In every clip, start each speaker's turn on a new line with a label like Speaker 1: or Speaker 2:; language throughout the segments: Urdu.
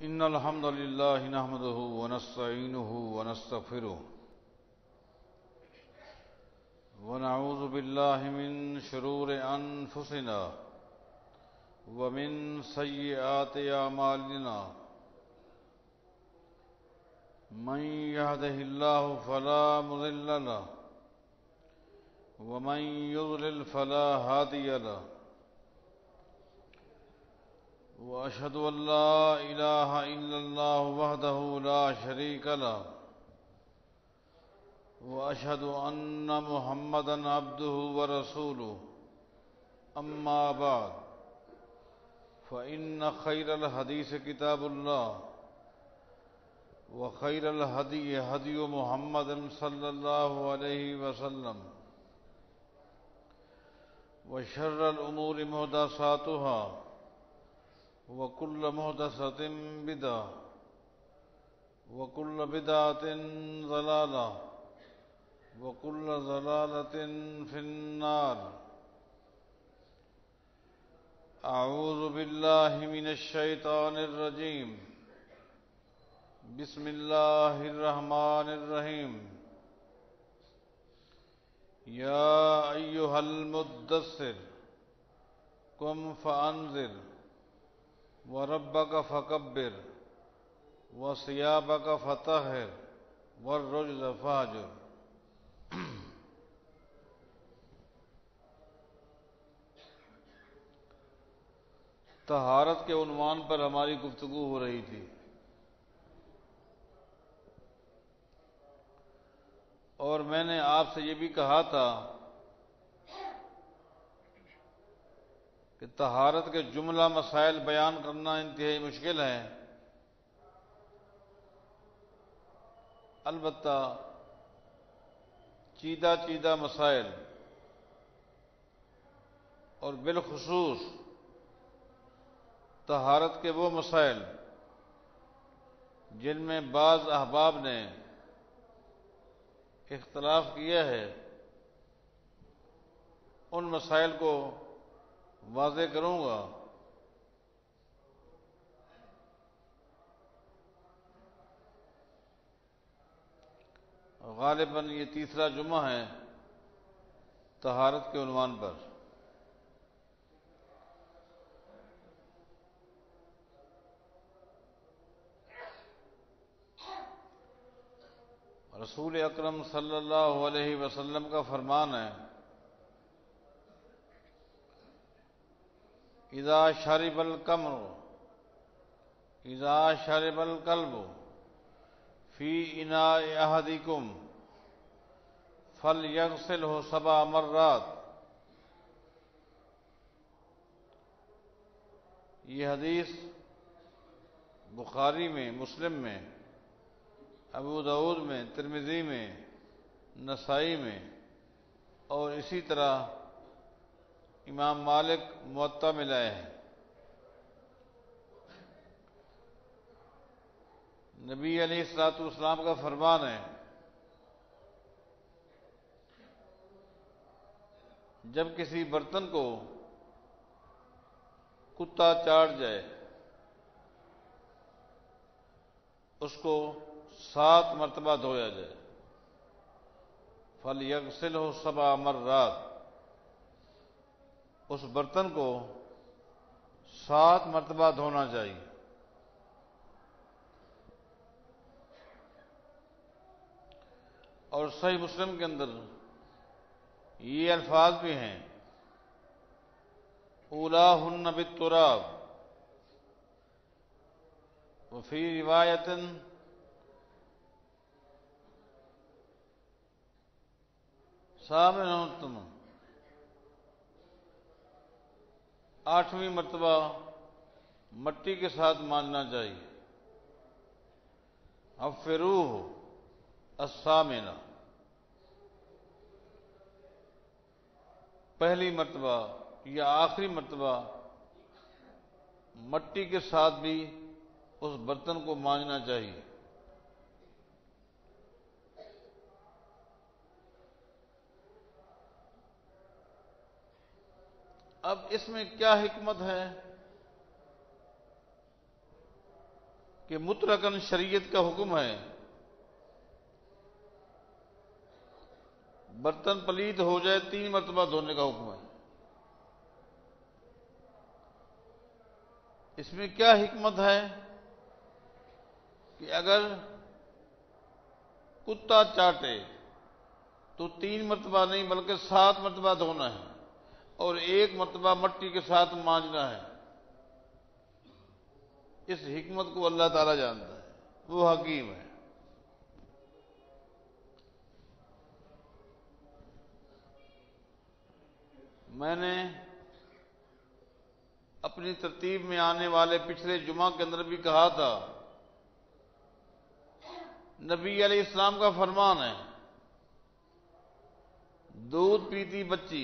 Speaker 1: إن الحمد لله نحمده ونستعينه ونستغفره ونعوذ بالله من شرور أنفسنا ومن سيئات أعمالنا من يهده الله فلا مضل له ومن يضلل فلا هادي له وأشهد أن لا إله إلا الله وحده لا شريك له وأشهد أن محمدا عبده ورسوله أما بعد فإن خير الحديث كتاب الله وخير الهدي هدي محمد صلى الله عليه وسلم وشر الأمور محدثاتها وكل محدثة بدعة وكل بدعة ضلالة وكل ضلالة في النار. أعوذ بالله من الشيطان الرجيم. بسم الله الرحمن الرحيم. يا أيها المدثر قم فأنذر وربك فكبر وثيابك فطهر والرجز فاهجر. طہارت کے عنوان پر ہماری گفتگو ہو رہی تھی اور میں نے آپ سے یہ بھی کہا تھا کہ طہارت کے جملہ مسائل بیان کرنا انتہائی مشکل ہے، البتہ چیدہ چیدہ مسائل اور بالخصوص طہارت کے وہ مسائل جن میں بعض احباب نے اختلاف کیا ہے، ان مسائل کو واضح کروں گا. غالباً یہ تیسرا جمعہ ہے طہارت کے عنوان پر. رسول اکرم صلی اللہ علیہ وسلم کا فرمان ہے، اذا شرب الخمر اذا شرب الكلب في اناء احدكم فليغسله 7 مرات. یہ حدیث بخاری میں، مسلم میں، ابو داؤد میں، ترمذی میں، نسائی میں اور اسی طرح امام مالک موطا میں لائے ہیں. نبی علیہ الصلوۃ والسلام کا فرمان ہے، جب کسی برتن کو کتا چاٹ جائے اس کو 7 مرتبہ دھویا جائے. فَلْيَغْسِلْهُ 7 مرات. اس برتن کو 7 مرتبہ دھونا چاہیے. اور صحیح مسلم کے اندر یہ الفاظ بھی ہیں، اولاہن بالتراب، وفی روایت سامنہم، 8ویں مرتبہ مٹی کے ساتھ مانجنا چاہیے. افروہ الثامنہ، پہلی مرتبہ یا آخری مرتبہ مٹی کے ساتھ بھی اس برتن کو مانجنا چاہیے. اب اس میں کیا حکمت ہے؟ کہ مطلقاً شریعت کا حکم ہے برتن پلید ہو جائے 3 مرتبہ دھونے کا حکم ہے. اس میں کیا حکمت ہے کہ اگر کتا چاٹے تو 3 مرتبہ نہیں بلکہ 7 مرتبہ دھونا ہے اور 1 مرتبہ مٹی کے ساتھ مانجنا ہے. اس حکمت کو اللہ تعالیٰ جانتا ہے، وہ حکیم ہے. میں نے اپنی ترتیب میں آنے والے پچھلے جمعہ کے اندر بھی کہا تھا، نبی علیہ السلام کا فرمان ہے دودھ پیتی بچی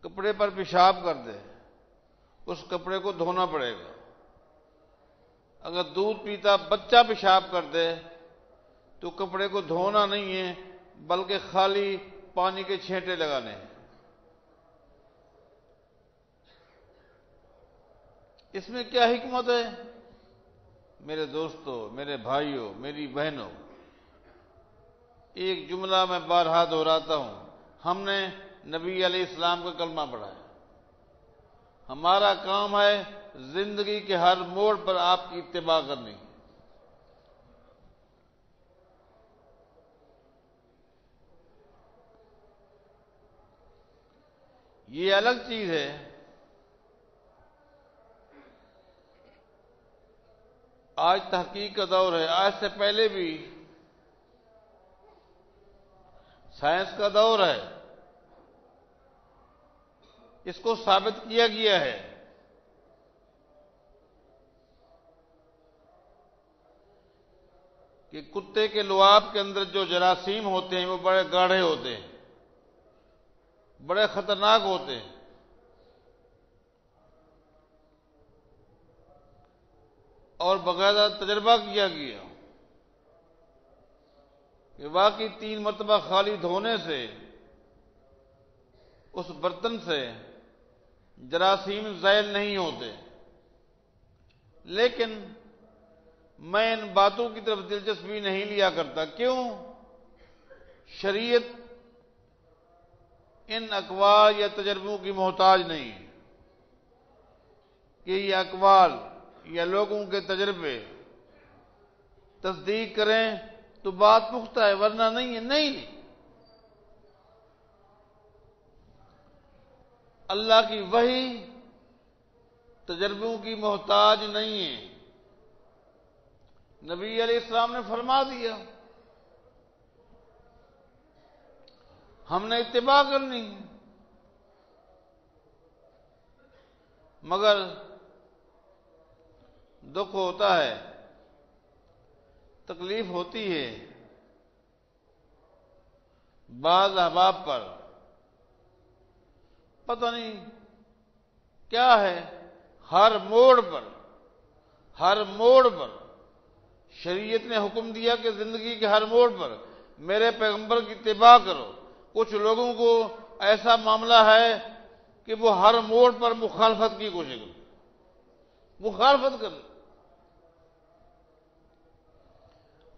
Speaker 1: کپڑے پر پیشاب کر دے اس کپڑے کو دھونا پڑے گا. اگر دودھ پیتا بچہ پیشاب کر دے تو کپڑے کو دھونا نہیں ہے بلکہ خالی پانی کے چھینٹے لگانے ہیں. اس میں کیا حکمت ہے میرے دوستو، میرے بھائیوں، میری بہنوں؟ ایک جملہ میں بارہا دہراتا ہوں، ہم نے نبی علیہ السلام کا کلمہ پڑھا ہے. ہمارا کام ہے زندگی کے ہر موڑ پر آپ کی اتباع کرنی. یہ الگ چیز ہے آج تحقیق کا دور ہے، آج سے پہلے بھی سائنس کا دور ہے. اس کو ثابت کیا گیا ہے کہ کتے کے لعاب کے اندر جو جراثیم ہوتے ہیں وہ بڑے گاڑھے ہوتے ہیں، بڑے خطرناک ہوتے ہیں. اور باقاعدہ تجربہ کیا گیا کہ واقعی 3 مرتبہ خالی دھونے سے اس برتن سے جراثیم زائل نہیں ہوتے. لیکن میں ان باتوں کی طرف دلچسپی نہیں لیا کرتا. کیوں؟ شریعت ان اقوال یا تجربوں کی محتاج نہیں کہ یہ اقوال یا لوگوں کے تجربے تصدیق کریں تو بات پختہ ہے، ورنہ نہیں ہے. نہیں، اللہ کی وحی تجربوں کی محتاج نہیں ہے. نبی علیہ السلام نے فرما دیا، ہم نے اتباع کرنی. مگر دکھ ہوتا ہے، تکلیف ہوتی ہے بعض احباب پر، پتہ نہیں کیا ہے، ہر موڑ پر شریعت نے حکم دیا کہ زندگی کے ہر موڑ پر میرے پیغمبر کی اتباع کرو. کچھ لوگوں کو ایسا معاملہ ہے کہ وہ ہر موڑ پر مخالفت کی کوشش کریں، مخالفت کریں.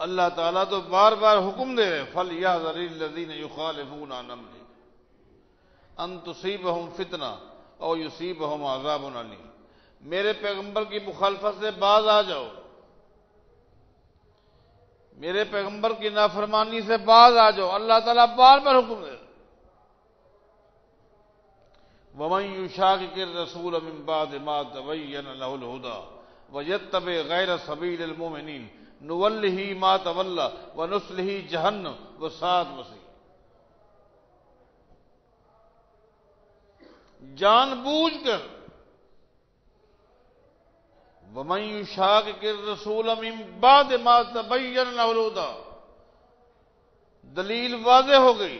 Speaker 1: اللہ تعالیٰ تو بار بار حکم دے رہے فَلْيَحْذَرِ الَّذِينَ يُخَالِفُونَ عَنْ أَمْرِهِ أَن تُصِيبَهُمْ فِتْنَةٌ أَوْ يُصِيبَهُمْ عَذَابٌ أَلِيمٌ. میرے پیغمبر کی مخالفت سے باز آ جاؤ، میرے پیغمبر کی نافرمانی سے باز آ جاؤ. اللہ تعالیٰ بار بار حکم دے رہے. وَمَن يُشَاقِقِ الرَّسُولَ مِن بَعْدِ مَا تَبَيَّنَ لَهُ الْهُدَىٰ وَيَتَّبِعْ غَيْرَ سَبِيلِ الْمُؤْمِنِينَ نُوَلِّهِ مَا تَوَلَّىٰ وَنُصْلِهِ جَهَنَّمَ وَسَاءَتْ مَصِيرًا. جان بوجھ کر وَمَن يُشَاقِقِ الرَّسُولَ مِن بَعْدِ مَا تَبَيَّنَ لَهُ الْهُدَىٰ، دلیل واضح ہو گئی.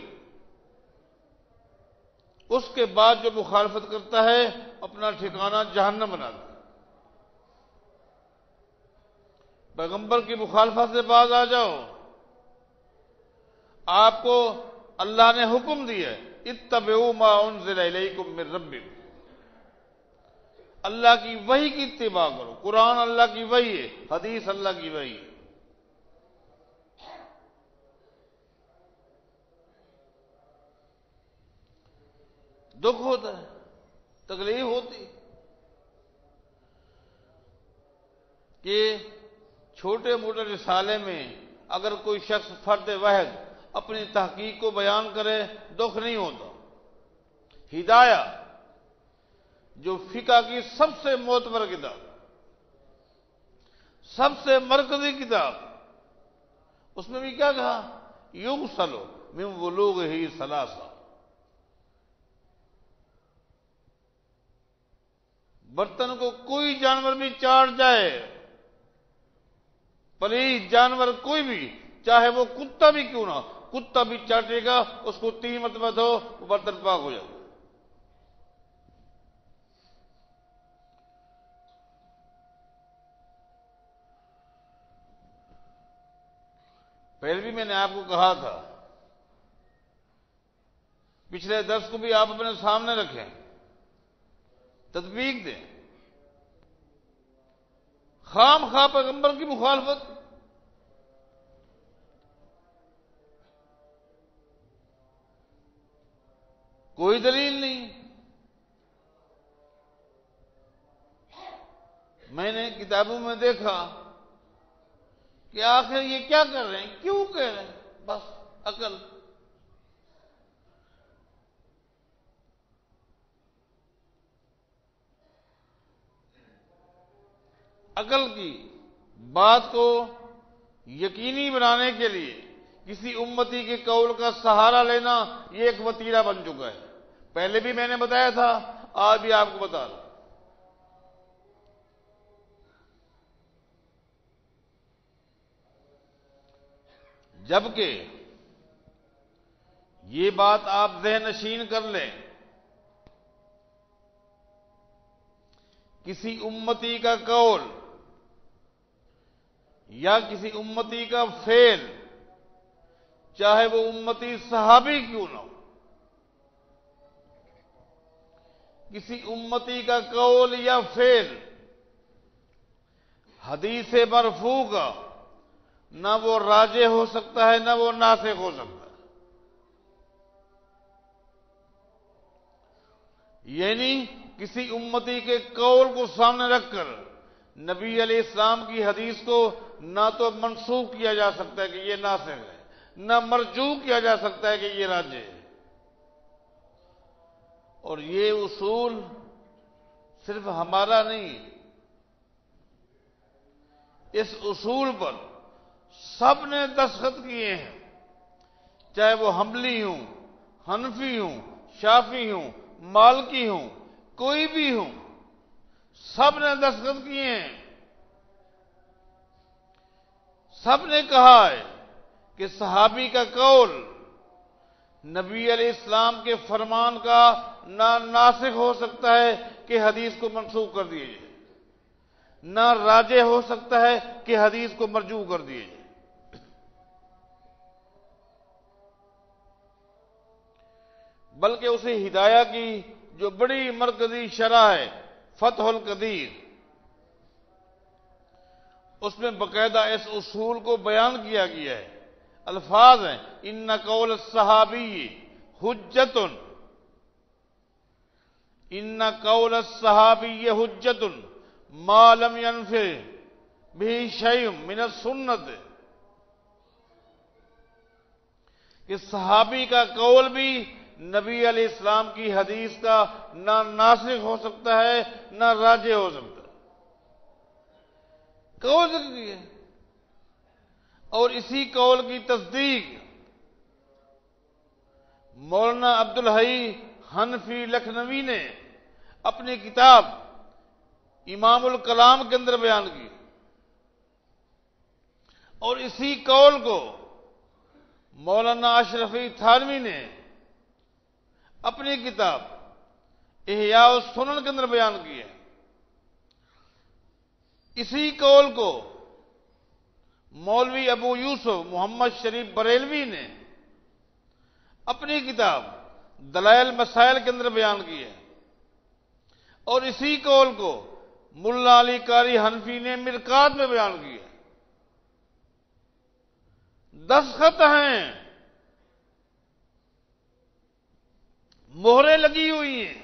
Speaker 1: اس کے بعد جو مخالفت کرتا ہے اپنا ٹھکانہ جہنم بنا دے. پیغمبر کی مخالفت سے باز آ جاؤ. آپ کو اللہ نے حکم دیا اتبعوا ما انزل الیکم من ربکم، اللہ کی وحی کی اتباع کرو. قرآن اللہ کی وحی ہے، حدیث اللہ کی وحی ہے. دکھ ہوتا ہے، تکلیف ہوتی کہ چھوٹے موٹے رسالے میں اگر کوئی شخص فرد واحد اپنی تحقیق کو بیان کرے دکھ نہیں ہوتا. ہدایہ جو فقہ کی سب سے معتبر کتاب، سب سے مرکزی کتاب، اس میں بھی کیا کہا؟ یغسل من ولوغہ ثلاثہ، برتن کو کوئی جانور بھی چاٹ جائے، پلیز جانور کوئی بھی، چاہے وہ کتا بھی کیوں نہ، کتا بھی چاٹے گا، اس کو 3 مرتبہ دھو، وہ برتن پاک ہو جائے گا. پہلے بھی میں نے آپ کو کہا تھا، پچھلے درس کو بھی آپ اپنے سامنے رکھیں، تطبیق دیں. خام خواہ پیغمبر کی مخالفت، کوئی دلیل نہیں. میں نے کتابوں میں دیکھا کہ آخر یہ کیا کر رہے ہیں، کیوں کہہ رہے ہیں؟ بس عقل. عقل کی بات کو یقینی بنانے کے لیے کسی امتی کے قول کا سہارا لینا یہ ایک وتیرہ بن چکا ہے. پہلے بھی میں نے بتایا تھا، آج بھی آپ کو بتا رہا ہوں. جبکہ یہ بات آپ ذہن نشین کر لیں، کسی امتی کا قول یا کسی امتی کا فعل، چاہے وہ امتی صحابی کیوں نہ ہو، کسی امتی کا قول یا فعل حدیث مرفوع کا نہ وہ راجح ہو سکتا ہے، نہ وہ ناسخ ہو سکتا ہے. یعنی کسی امتی کے قول کو سامنے رکھ کر نبی علیہ السلام کی حدیث کو نہ تو منسوخ کیا جا سکتا ہے کہ یہ ناسخ ہے، نہ مرجوع کیا جا سکتا ہے کہ یہ راجح ہے. اور یہ اصول صرف ہمارا نہیں، اس اصول پر سب نے دستخط کیے ہیں، چاہے وہ حنبلی ہوں، حنفی ہوں، شافعی ہوں، مالکی ہوں، کوئی بھی ہوں، سب نے دستخط کیے ہیں. سب نے کہا ہے کہ صحابی کا قول نبی علیہ السلام کے فرمان کا نہ ناسخ ہو سکتا ہے کہ حدیث کو منسوخ کر دیے جائے، نہ راجح ہو سکتا ہے کہ حدیث کو مرجوع کر دیے جائے. بلکہ اسے ہدایہ کی جو بڑی مرکزی شرح ہے فتح القدیر، اس میں باقاعدہ اس اصول کو بیان کیا گیا ہے. الفاظ ہیں، ان قول الصحابی حجت، ان قول الصحابی حجت ما لم ينفع به شیء من السنت، کہ صحابی کا قول بھی نبی علیہ السلام کی حدیث کا نہ ناسخ ہو سکتا ہے، نہ راجح ہو سکتا ہے. قول ذکر ہے، اور اسی قول کی تصدیق مولانا عبدالحی حنفی لکھنوی نے اپنی کتاب امام الکلام کے اندر بیان کی، اور اسی قول کو مولانا اشرفی تھانوی نے اپنی کتاب احیاء السنن کے اندر بیان کی ہے. اسی قول کو مولوی ابو یوسف محمد شریف بریلوی نے اپنی کتاب دلائل مسائل کے اندر بیان کی ہے. اور اسی قول کو ملا علی قاری حنفی نے مرقات میں بیان کیا۔ دستخط ہیں، مہریں لگی ہوئی ہیں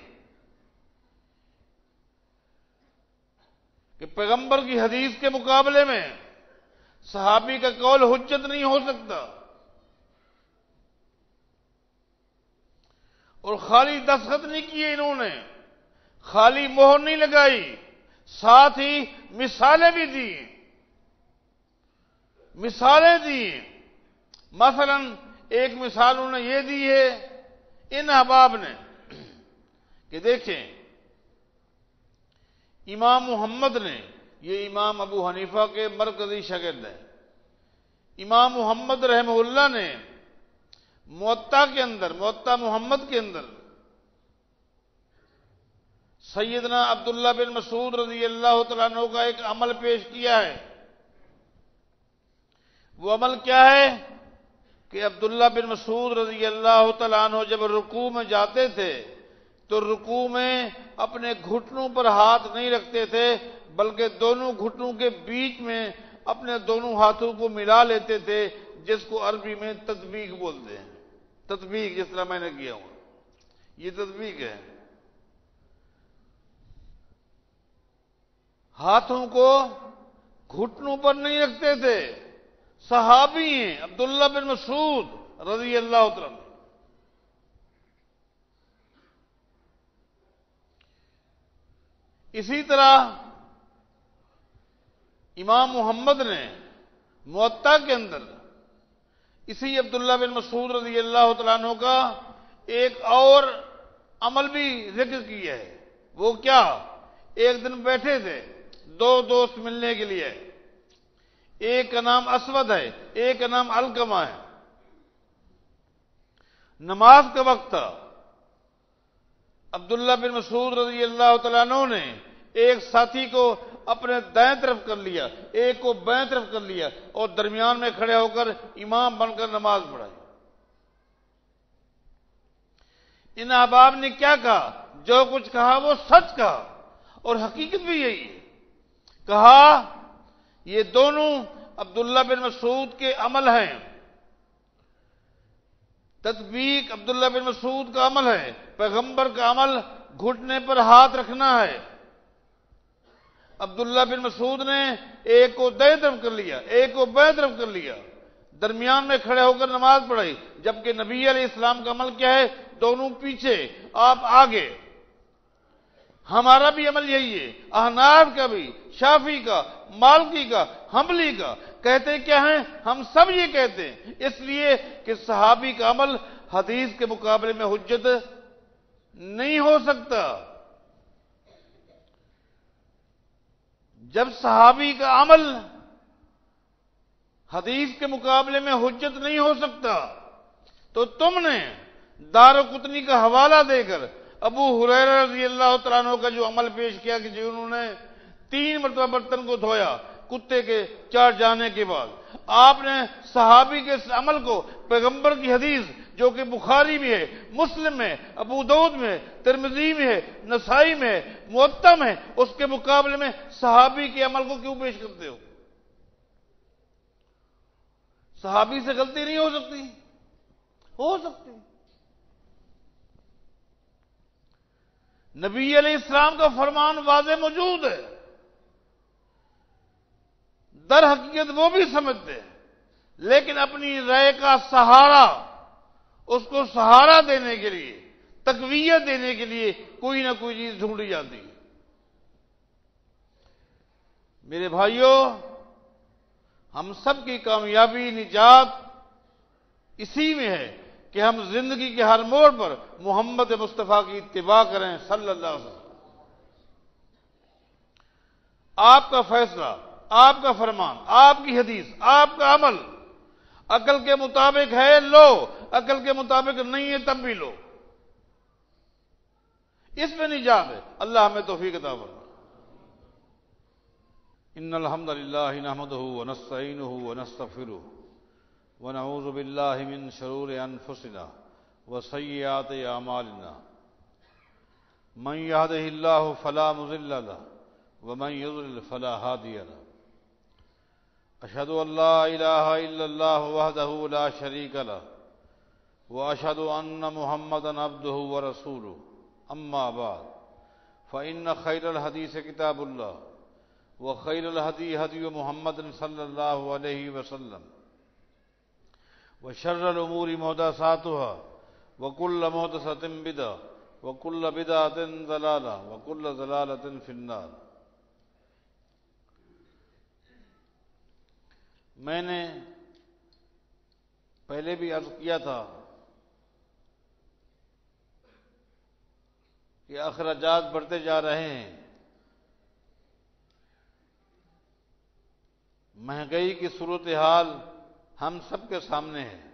Speaker 1: کہ پیغمبر کی حدیث کے مقابلے میں صحابی کا قول حجت نہیں ہو سکتا۔ اور خالی دستخط نہیں کیے انہوں نے، خالی مہر نہیں لگائی، ساتھ ہی مثالیں بھی دی، مثالیں دی۔ مثلا ایک مثال انہوں نے یہ دی ہے ان احباب نے کہ دیکھیں امام محمد نے، یہ امام ابو حنیفہ کے مرکزی شاگرد ہیں، امام محمد رحمہ اللہ نے موطا کے اندر، موطا محمد کے اندر سیدنا عبداللہ بن مسعود رضی اللہ تعالیٰ عنہ کا ایک عمل پیش کیا ہے۔ وہ عمل کیا ہے کہ عبداللہ بن مسعود رضی اللہ تعالیٰ عنہ جب رکوع میں جاتے تھے تو رکوع میں اپنے گھٹنوں پر ہاتھ نہیں رکھتے تھے، بلکہ دونوں گھٹنوں کے بیچ میں اپنے دونوں ہاتھوں کو ملا لیتے تھے، جس کو عربی میں تطبیق بولتے ہیں۔ تطبیق جس طرح میں نے کیا ہوں، یہ تطبیق ہے۔ ہاتھوں کو گھٹنوں پر نہیں رکھتے تھے۔ صحابی ہیں عبداللہ بن مسعود رضی اللہ عنہ۔ اسی طرح امام محمد نے موطا کے اندر اسی عبداللہ بن مسعود رضی اللہ تعالیٰ عنہ کا ایک اور عمل بھی ذکر کیا ہے۔ وہ کیا؟ ایک دن بیٹھے تھے دو دوست ملنے کے لیے، ایک کا نام اسود ہے، ایک کا نام علقمہ ہے۔ نماز کا وقت تھا، عبداللہ بن مسعود رضی اللہ تعالیٰ عنہ نے ایک ساتھی کو اپنے دائیں طرف کر لیا، ایک کو بائیں طرف کر لیا، اور درمیان میں کھڑے ہو کر امام بن کر نماز پڑھائی۔ ان احباب نے کیا کہا؟ جو کچھ کہا وہ سچ کہا، اور حقیقت بھی یہی ہے۔ کہا یہ دونوں عبداللہ بن مسعود کے عمل ہیں، تطبیق عبداللہ بن مسعود کا عمل ہے، پیغمبر کا عمل گھٹنے پر ہاتھ رکھنا ہے۔ عبداللہ بن مسعود نے ایک کو دائیں طرف کر لیا، ایک کو بائیں طرف کر لیا، درمیان میں کھڑے ہو کر نماز پڑھائی، جبکہ نبی علیہ السلام کا عمل کیا ہے؟ دونوں پیچھے، آپ آگے۔ ہمارا بھی عمل یہی ہے، احناف کا بھی، شافعی کا، مالکی کا، حنبلی کا۔ کہتے کیا ہیں؟ ہم سب یہ کہتے ہیں، اس لیے کہ صحابی کا عمل حدیث کے مقابلے میں حجت نہیں ہو سکتا۔ جب صحابی کا عمل حدیث کے مقابلے میں حجت نہیں ہو سکتا تو تم نے دارقطنی کا حوالہ دے کر ابو ہریرہ رضی اللہ تعالیٰ عنہ کا جو عمل پیش کیا کہ انہوں نے 3 مرتبہ برتن کو دھویا کتے کے چار جانے کے بعد، آپ نے صحابی کے اس عمل کو پیغمبر کی حدیث جو کہ بخاری میں ہے، مسلم میں، ابو داؤد میں، ترمذی میں ہے، نسائی میں ہے، موطا میں، اس کے مقابلے میں صحابی کے عمل کو کیوں پیش کرتے ہو؟ صحابی سے غلطی نہیں ہو سکتی؟ ہو سکتی۔ نبی علیہ السلام کا فرمان واضح موجود ہے، در حقیقت وہ بھی سمجھتے ہیں، لیکن اپنی رائے کا سہارا، اس کو سہارا دینے کے لیے، تقویت دینے کے لیے کوئی نہ کوئی چیز ڈھونڈی جاتی ہے۔ میرے بھائیوں، ہم سب کی کامیابی، نجات اسی میں ہے کہ ہم زندگی کے ہر موڑ پر محمد مصطفیٰ کی اتباع کریں صلی اللہ علیہ وسلم۔ آپ کا فیصلہ، آپ کا فرمان، آپ کی حدیث، آپ کا عمل عقل کے مطابق ہے لو، عقل کے مطابق نہیں ہے تب بھی لو، اس میں نجات ہے۔ اللہ ہمیں توفیق عطا فرمائے۔ ان الحمد للہ نحمده ونستعینه ونستغفره ونعوذ باللہ من شرور انفسنا وسیئات اعمالنا من يهده الله فلا مضل له ومن يضلل فلا هادي له أشهد أن لا إله إلا الله وحده لا شريك له وأشهد أن محمدا عبده ورسوله أما بعد فإن خير الحديث كتاب الله وخير الهدي هدي محمد صلى الله عليه وسلم وشر الأمور محدثاتها وكل محدثة بدعة وكل بدعة ضلالة وكل ضلالة في النار۔ میں نے پہلے بھی عرض کیا تھا کہ اخراجات بڑھتے جا رہے ہیں، مہنگائی کی صورتحال ہم سب کے سامنے ہے۔